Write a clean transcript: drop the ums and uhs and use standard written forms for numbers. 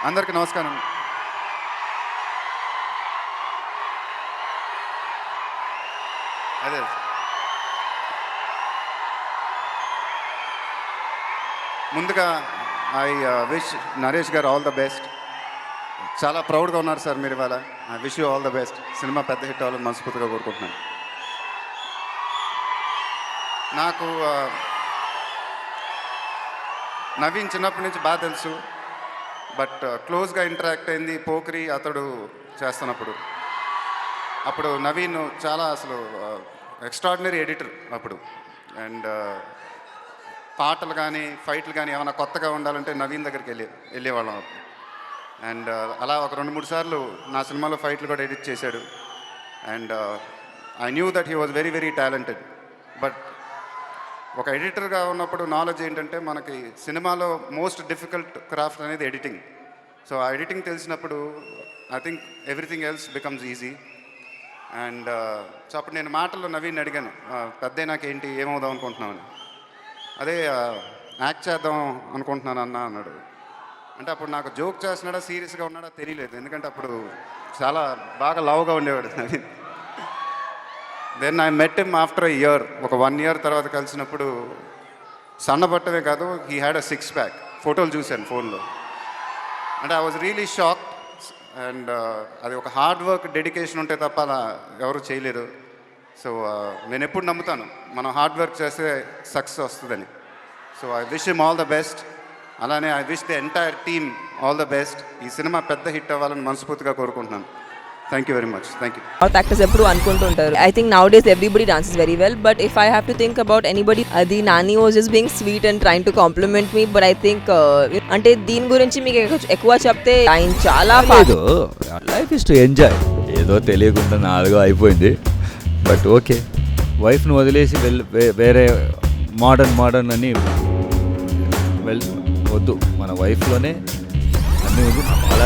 అందరికీ నమస్కారం. అదే ముందుగా ఐ విష్ నరేష్ గారు ఆల్ ద బెస్ట్. చాలా ప్రౌడ్గా ఉన్నారు సార్ మీరు ఇవాళ. I wish you all the best. Cinema పెద్ద హిట్ అవ్వాలని మనస్ఫూర్తిగా కోరుకుంటున్నాను. నాకు నవీన్ చిన్నప్పటి నుంచి బాగా తెలుసు, బట్ క్లోజ్గా ఇంటరాక్ట్ అయింది పోక్రి అతడు చేస్తున్నప్పుడు. అప్పుడు నవీన్ చాలా అసలు ఎక్స్ట్రాడినరీ ఎడిటర్ అప్పుడు. అండ్ పాటలు కానీ ఫైట్లు కానీ ఏమైనా కొత్తగా ఉండాలంటే నవీన్ దగ్గరికి వెళ్ళేవాళ్ళం. అండ్ అలా ఒక 2-3 సార్లు నా సినిమాలో ఫైట్లు కూడా ఎడిట్ చేశాడు. And I knew that he was very very talented. But ఒక ఎడిటర్గా ఉన్నప్పుడు నాలెడ్జ్ ఏంటంటే మనకి సినిమాలో మోస్ట్ డిఫికల్ట్ క్రాఫ్ట్ అనేది ఎడిటింగ్. సో ఆ ఎడిటింగ్ తెలిసినప్పుడు I think everything else becomes easy. And so అప్పుడు నేను మాటల్లో నవీన్ అడిగాను, పెద్ద నాకేంటి ఏమవుదాం అనుకుంటున్నామని. అదే యాక్ట్ చేద్దాం అనుకుంటున్నాను అన్నాడు. అంటే అప్పుడు నాకు జోక్ చేస్తున్నాడా సీరియస్గా ఉన్నాడా తెలియలేదు, ఎందుకంటే అప్పుడు చాలా బాగా లావుగా ఉండేవాడు Naveen. Then I met him after year, ఒక 1 year తర్వాత కలిసినప్పుడు సన్నబట్టమే కాదు, హీ హ్యాడ్ అ 6-pack. ఫోటోలు చూశాను ఫోన్లో. అంటే I was really shock. And అది ఒక హార్డ్ వర్క్ డెడికేషన్ ఉంటే తప్ప అలా ఎవరు చేయలేరు. సో నేను ఎప్పుడు నమ్ముతాను మనం హార్డ్ వర్క్ చేస్తే సక్సెస్ వస్తుందని. So I wish him all the best. అలానే I wish the entire team all the best. ఈ సినిమా పెద్ద హిట్ అవ్వాలని మనస్ఫూర్తిగా కోరుకుంటున్నాను. Thank you very much. Thank you. Actors ఎప్పుడు అనుకుంటుంటారు, I think nowadays everybody dances very well, but if I have to think about anybody, అది Nani was just being sweet and trying to compliment me. But I think అంటే దీని గురించి మీకు ఎక్కువ చెప్తే ఆయన చాలా లైఫ్ ఇస్ టు ఎంజాయ్. ఏదో తెలియకుండా నాలుగో అయిపోయింది, బట్ ఓకే. వైఫ్ను వదిలేసి వేరే మోడర్న్ అని వద్దు, మన వైఫ్లోనే అన్నీ ఉంది. అలా